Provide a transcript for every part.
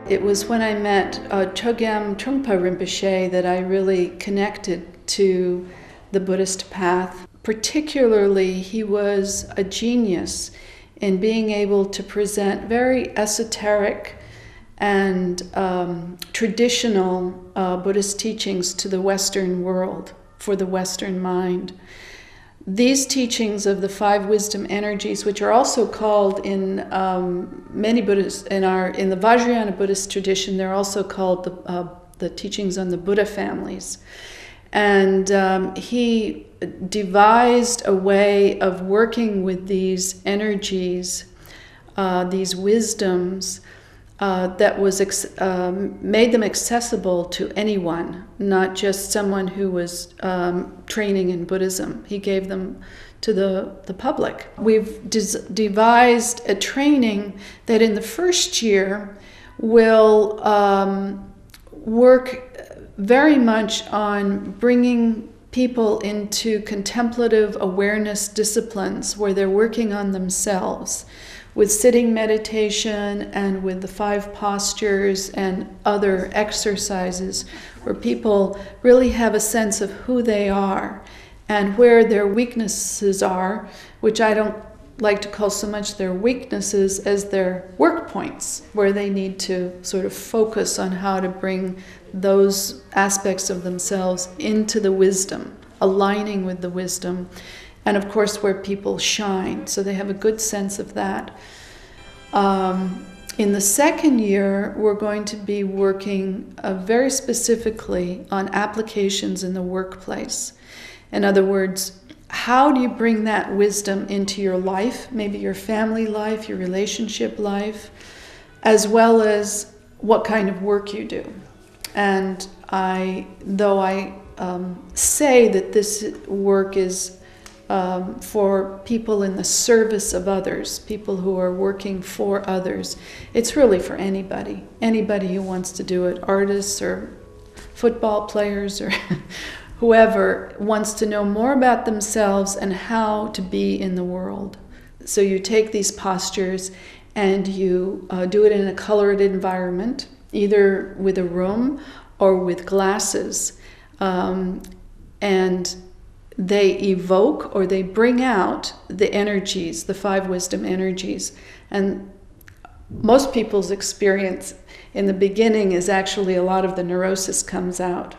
It was when I met Chogyam Trungpa Rinpoche that I really connected to the Buddhist path. Particularly, he was a genius in being able to present very esoteric and traditional Buddhist teachings to the Western world, for the Western mind. These teachings of the five wisdom energies, which are also called in many Buddhist, in the Vajrayana Buddhist tradition, they're also called the teachings on the Buddha families. And he devised a way of working with these energies, these wisdoms, that was made them accessible to anyone, not just someone who was training in Buddhism. He gave them to the public. We've devised a training that in the first year will work very much on bringing people into contemplative awareness disciplines where they're working on themselves, with sitting meditation and with the five postures and other exercises, where people really have a sense of who they are and where their weaknesses are, which I don't like to call so much their weaknesses as their work points, where they need to sort of focus on how to bring those aspects of themselves into the wisdom, aligning with the wisdom. And of course, where people shine, so they have a good sense of that. In the second year, we're going to be working very specifically on applications in the workplace. In other words, how do you bring that wisdom into your life, maybe your family life, your relationship life, as well as what kind of work you do. And though I say that this work is for people in the service of others, people who are working for others. It's really for anybody who wants to do it, artists or football players or whoever wants to know more about themselves and how to be in the world. So you take these postures and you do it in a colored environment, either with a room or with glasses, and they evoke or they bring out the energies, the five wisdom energies. And most people's experience in the beginning is actually a lot of the neurosis comes out.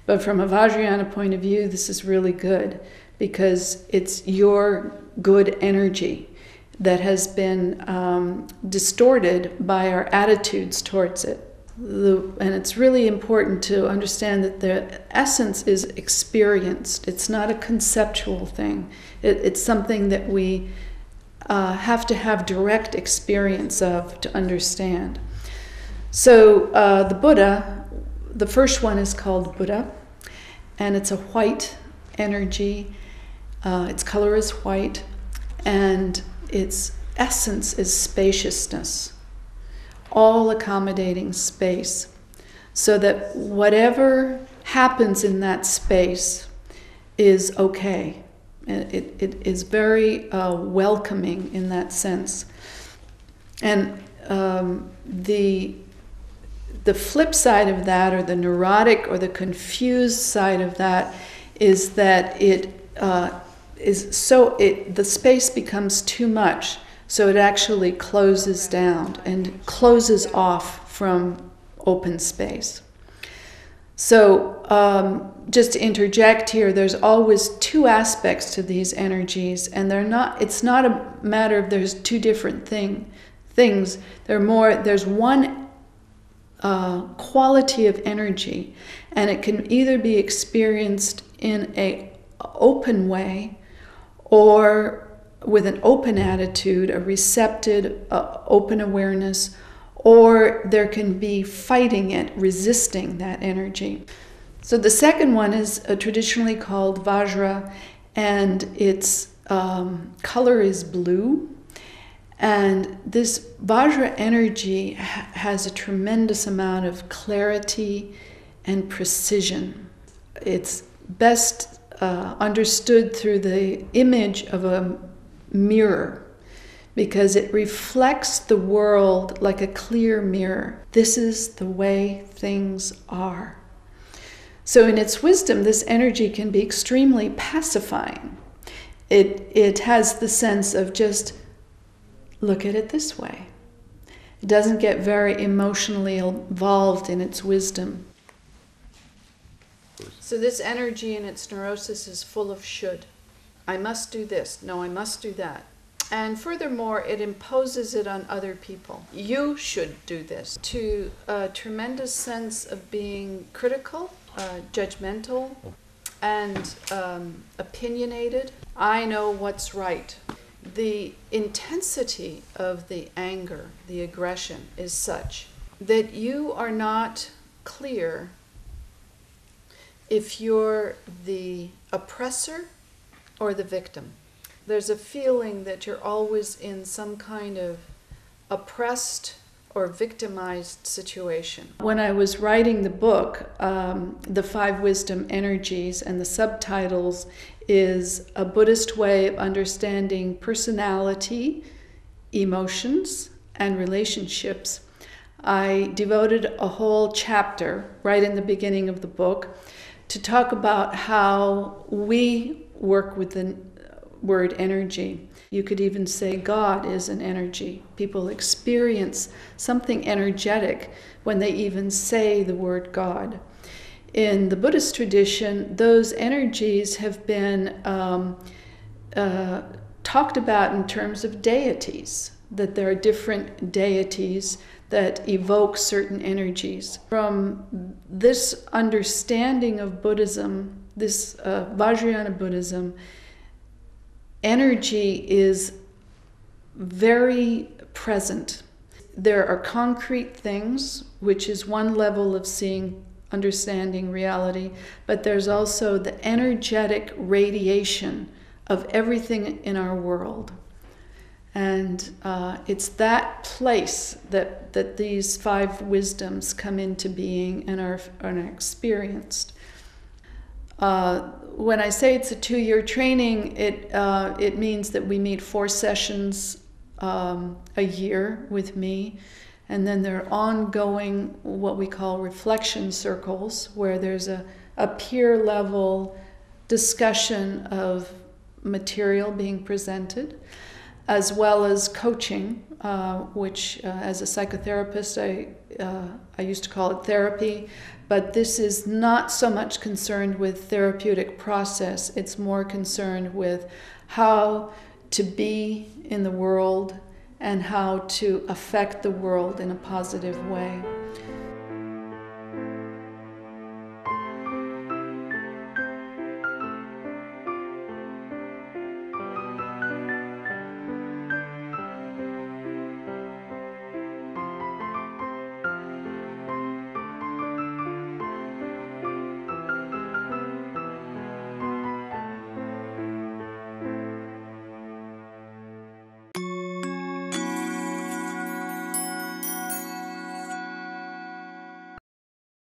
But from a Vajrayana point of view, this is really good because it's your good energy that has been distorted by our attitudes towards it. And it's really important to understand that the essence is experienced. It's not a conceptual thing. It's something that we have to have direct experience of to understand. So the Buddha, the first one is called Buddha, and it's a white energy. Its color is white, and its essence is spaciousness. All accommodating space, so that whatever happens in that space is okay. It is very welcoming in that sense. And the flip side of that, or the neurotic or the confused side of that, is that the space becomes too much. So it actually closes down and closes off from open space. So just to interject here, there's always two aspects to these energies, and it's not a matter of there's two different things. There's one quality of energy, and it can either be experienced in an open way or with an open attitude, a receptive, open awareness, or there can be fighting it, resisting that energy. So the second one is traditionally called Vajra, and its color is blue. And this Vajra energy has a tremendous amount of clarity and precision. It's best understood through the image of a mirror, because it reflects the world like a clear mirror. This is the way things are. So in its wisdom, this energy can be extremely pacifying. It has the sense of just look at it this way. It doesn't get very emotionally involved in its wisdom. So this energy in its neurosis is full of should. I must do this. No, I must do that. And furthermore, it imposes it on other people. You should do this. To a tremendous sense of being critical, judgmental, and opinionated. I know what's right. The intensity of the anger, the aggression, is such that you are not clear if you're the oppressor or the victim. There's a feeling that you're always in some kind of oppressed or victimized situation. When I was writing the book, The Five Wisdom Energies, and the subtitles is a Buddhist way of understanding personality, emotions, and relationships, I devoted a whole chapter right in the beginning of the book to talk about how we work with the word energy. You could even say God is an energy. People experience something energetic when they even say the word God. In the Buddhist tradition, those energies have been talked about in terms of deities, that there are different deities that evoke certain energies. From this understanding of Buddhism, this Vajrayana Buddhism, energy is very present. There are concrete things, which is one level of seeing, understanding reality, but there's also the energetic radiation of everything in our world. And it's that place that these five wisdoms come into being and are experienced. When I say it's a 2-year training, it means that we meet 4 sessions a year with me, and then there are ongoing what we call reflection circles, where there's a peer level discussion of material being presented, as well as coaching, which as a psychotherapist I used to call it therapy, but this is not so much concerned with therapeutic process. It's more concerned with how to be in the world and how to affect the world in a positive way.